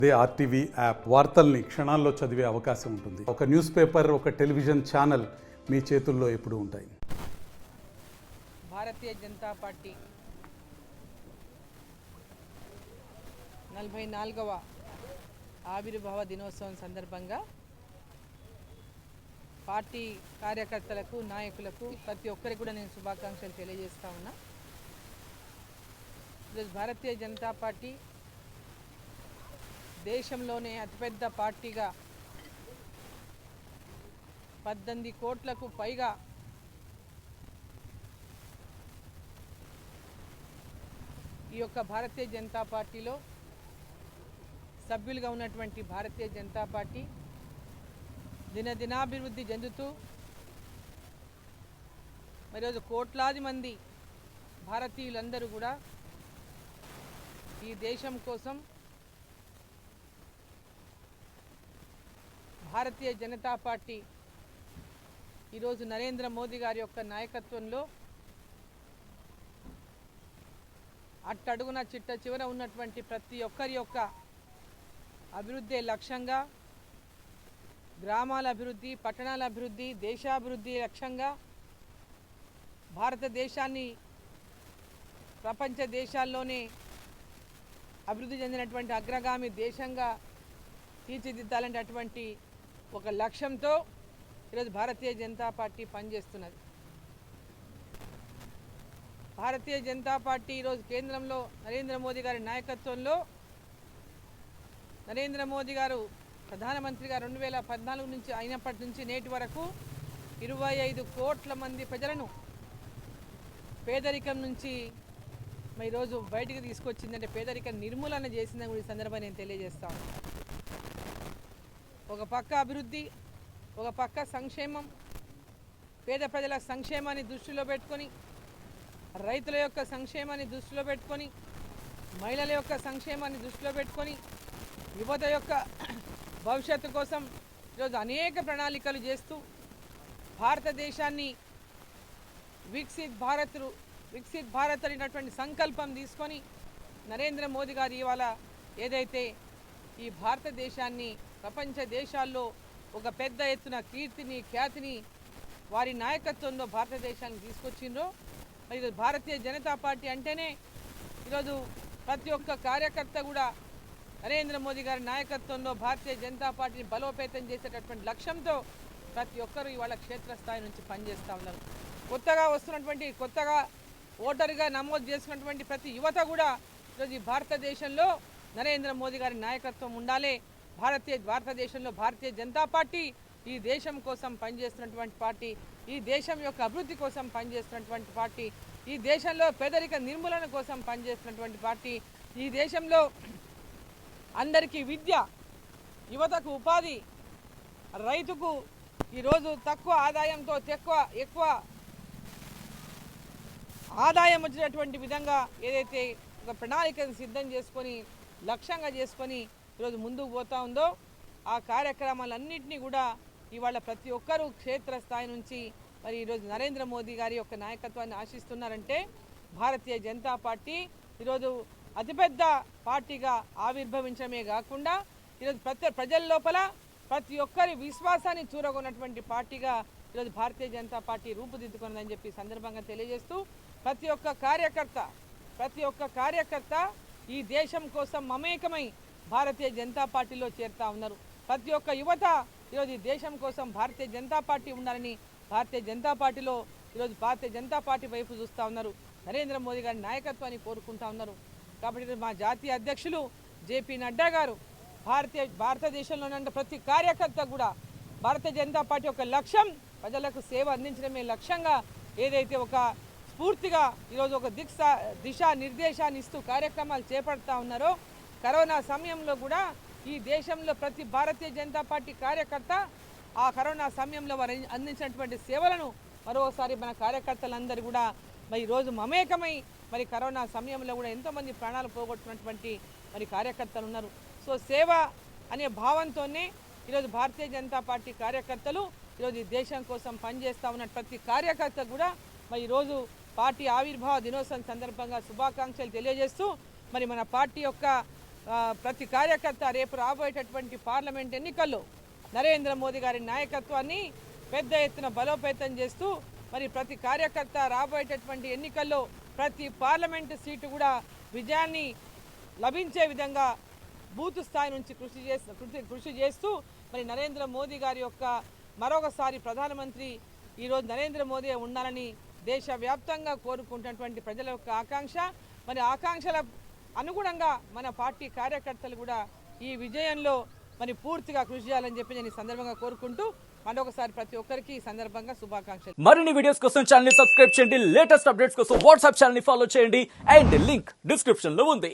అదే RTV app వార్తల్ని క్షణాల్లో చదివే అవకాశం ఉంటుంది. ఒక న్యూస్ పేపర్, ఒక టెలివిజన్ ఛానల్ మీ చేతుల్లో ఎప్పుడూ ఉంటాయి. భారతీయ జనతా పార్టీ 44వ ఆవిర్భావ దినోత్సవం సందర్భంగా పార్టీ కార్యకర్తలకు, నాయకులకు, ప్రతి ఒక్కరికి కూడా నేను శుభాకాంక్షలు తెలియజేస్తా ఉన్నా. ఈరోజు భారతీయ జనతా పార్టీ దేశంలోనే అతిపెద్ద పార్టీగా 18 కోట్లకు పైగా ఈ యొక్క భారతీయ జనతా పార్టీలో సభ్యులుగా ఉన్నటువంటి భారతీయ జనతా పార్టీ దినదినాభివృద్ధి చెందుతూ ఈరోజు కోట్లాది మంది భారతీయులందరూ కూడా ఈ దేశం కోసం, భారతీయ జనతా పార్టీ ఈరోజు నరేంద్ర మోదీ గారి యొక్క నాయకత్వంలో అట్టడుగున చిట్ట చివర ఉన్నటువంటి ప్రతి ఒక్కరి యొక్క అభివృద్ధి లక్ష్యంగా, గ్రామాల అభివృద్ధి, పట్టణాల అభివృద్ధి, దేశాభివృద్ధి లక్ష్యంగా భారతదేశాన్ని ప్రపంచ దేశాల్లోనే అభివృద్ధి చెందినటువంటి అగ్రగామి దేశంగా తీర్చిదిద్దాలనేటువంటి ఒక లక్ష్యంతో ఈరోజు భారతీయ జనతా పార్టీ పనిచేస్తున్నది. భారతీయ జనతా పార్టీ ఈరోజు కేంద్రంలో నరేంద్ర మోదీ గారి నాయకత్వంలో, నరేంద్ర మోదీ గారు ప్రధానమంత్రిగా 2014 నుంచి అయినప్పటి నుంచి నేటి వరకు 25 కోట్ల మంది ప్రజలను పేదరికం నుంచి ఈరోజు బయటికి తీసుకొచ్చిందంటే పేదరిక నిర్మూలన చేసిందని కూడా ఈ సందర్భంగా నేను తెలియజేస్తాను. ఒక పక్క అభివృద్ధి, ఒక పక్క సంక్షేమం, పేద ప్రజల సంక్షేమాన్ని దృష్టిలో పెట్టుకొని, రైతుల యొక్క సంక్షేమాన్ని దృష్టిలో పెట్టుకొని, మహిళల యొక్క సంక్షేమాన్ని దృష్టిలో పెట్టుకొని, యువత యొక్క భవిష్యత్తు కోసం ఈరోజు అనేక ప్రణాళికలు చేస్తూ భారతదేశాన్ని వికసిత్ భారత్ అనేటటువంటి సంకల్పం తీసుకొని నరేంద్ర మోదీ గారు ఇవాళ ఏదైతే ఈ భారతదేశాన్ని ప్రపంచ దేశాల్లో ఒక పెద్ద ఎత్తున కీర్తిని, ఖ్యాతిని వారి నాయకత్వంలో భారతదేశాన్ని తీసుకొచ్చిండ్రో, మరి భారతీయ జనతా పార్టీ అంటేనే ఈరోజు ప్రతి ఒక్క కార్యకర్త కూడా నరేంద్ర మోదీ గారి నాయకత్వంలో భారతీయ జనతా పార్టీని బలోపేతం చేసేటటువంటి లక్ష్యంతో ప్రతి ఒక్కరూ ఇవాళ క్షేత్రస్థాయి నుంచి పనిచేస్తూ ఉన్నారు. కొత్తగా ఓటరుగా నమోదు చేసుకున్నటువంటి ప్రతి యువత కూడా ఈరోజు ఈ భారతదేశంలో నరేంద్ర మోదీ గారి నాయకత్వం ఉండాలి. భారతదేశంలో భారతీయ జనతా పార్టీ ఈ దేశం కోసం పనిచేస్తున్నటువంటి పార్టీ, ఈ దేశం యొక్క అభివృద్ధి కోసం పనిచేస్తున్నటువంటి పార్టీ, ఈ దేశంలో పేదరిక నిర్మూలన కోసం పనిచేస్తున్నటువంటి పార్టీ, ఈ దేశంలో అందరికీ విద్య, యువతకు ఉపాధి, రైతుకు ఈరోజు తక్కువ ఆదాయంతో ఎక్కువ ఆదాయం వచ్చేటటువంటి విధంగా ఏదైతే ఒక ప్రణాళికను సిద్ధం చేసుకొని లక్ష్యంగా చేసుకొని ఈరోజు ముందుకు పోతా ఉందో ఆ కార్యక్రమాలన్నింటినీ కూడా ఇవాళ ప్రతి ఒక్కరూ క్షేత్రస్థాయి నుంచి మరి ఈరోజు నరేంద్ర మోదీ గారి యొక్క నాయకత్వాన్ని ఆశిస్తున్నారంటే భారతీయ జనతా పార్టీ ఈరోజు అతిపెద్ద పార్టీగా ఆవిర్భవించడమే కాకుండా ఈరోజు ప్రజల లోపల ప్రతి ఒక్కరి విశ్వాసాన్ని చూరగొన్నటువంటి పార్టీగా ఈరోజు భారతీయ జనతా పార్టీ రూపుదిద్దుకున్నదని చెప్పి సందర్భంగా తెలియజేస్తూ ప్రతి ఒక్క కార్యకర్త ఈ దేశం కోసం మమేకమై భారతీయ జనతా పార్టీలో చేరుతా ఉన్నారు. ప్రతి ఒక్క యువత ఈరోజు ఈ దేశం కోసం భారతీయ జనతా పార్టీ ఉండాలని భారతీయ జనతా పార్టీలో ఈరోజు భారతీయ జనతా పార్టీ వైపు చూస్తూ ఉన్నారు. నరేంద్ర మోదీ గారి నాయకత్వాన్ని కోరుకుంటా ఉన్నారు. కాబట్టి మా జాతీయ అధ్యక్షులు జేపీ నడ్డా గారు భారతదేశంలో ఉన్న ప్రతి కార్యకర్త కూడా భారతీయ జనతా పార్టీ ఒక లక్ష్యం ప్రజలకు సేవ అందించడమే లక్ష్యంగా ఏదైతే ఒక స్ఫూర్తిగా ఈరోజు ఒక దిశా నిర్దేశాన్ని ఇస్తూ కార్యక్రమాలు చేపడతా ఉన్నారో, కరోనా సమయంలో కూడా ఈ దేశంలో ప్రతి భారతీయ జనతా పార్టీ కార్యకర్త ఆ కరోనా సమయంలో వారు అందించినటువంటి సేవలను మరోసారి మన కార్యకర్తలందరూ కూడా మరి ఈరోజు మమేకమై మరి కరోనా సమయంలో కూడా ఎంతోమంది ప్రాణాలు పోగొట్టుకున్నటువంటి మరి కార్యకర్తలు ఉన్నారు. సో సేవ అనే భావంతోనే ఈరోజు భారతీయ జనతా పార్టీ కార్యకర్తలు ఈరోజు ఈ దేశం కోసం పనిచేస్తూ ఉన్న ప్రతి కార్యకర్త కూడా మరి ఈరోజు పార్టీ ఆవిర్భావ దినోత్సవం సందర్భంగా శుభాకాంక్షలు తెలియజేస్తూ మరి మన పార్టీ యొక్క ప్రతి కార్యకర్త రేపు రాబోయేటటువంటి పార్లమెంట్ ఎన్నికల్లో నరేంద్ర మోదీ గారి నాయకత్వాన్ని పెద్ద ఎత్తున బలోపేతం చేస్తూ మరి ప్రతి కార్యకర్త రాబోయేటటువంటి ఎన్నికల్లో ప్రతి పార్లమెంటు సీటు కూడా విజయాన్ని లభించే విధంగా బూత్ స్థాయి నుంచి కృషి చేస్తూ మరి నరేంద్ర మోదీ గారి యొక్క మరొకసారి ప్రధానమంత్రి ఈరోజు నరేంద్ర మోదీ ఉండాలని దేశవ్యాప్తంగా కోరుకుంటున్నటువంటి ప్రజల యొక్క ఆకాంక్ష. మరి ఆకాంక్షల అనుగుణంగా మన పార్టీ కార్యకర్తలు కూడా ఈ విజయంలో మరి పూర్తిగా కృషి చేయాలని చెప్పి నేను ఈ సందర్భంగా కోరుకుంటూ మరొకసారి ప్రతి ఒక్కరికి ఈ సందర్భంగా శుభాకాంక్షలు. మరిన్ని వీడియోస్ కోసం ఛానల్ ని సబ్స్క్రైబ్ చేయండి, లేటెస్ట్ అప్డేట్స్ కోసం వాట్సాప్ ఛానల్ ని ఫాలో చేయండి అండ్ లింక్ డిస్క్రిప్షన్ లో ఉంది.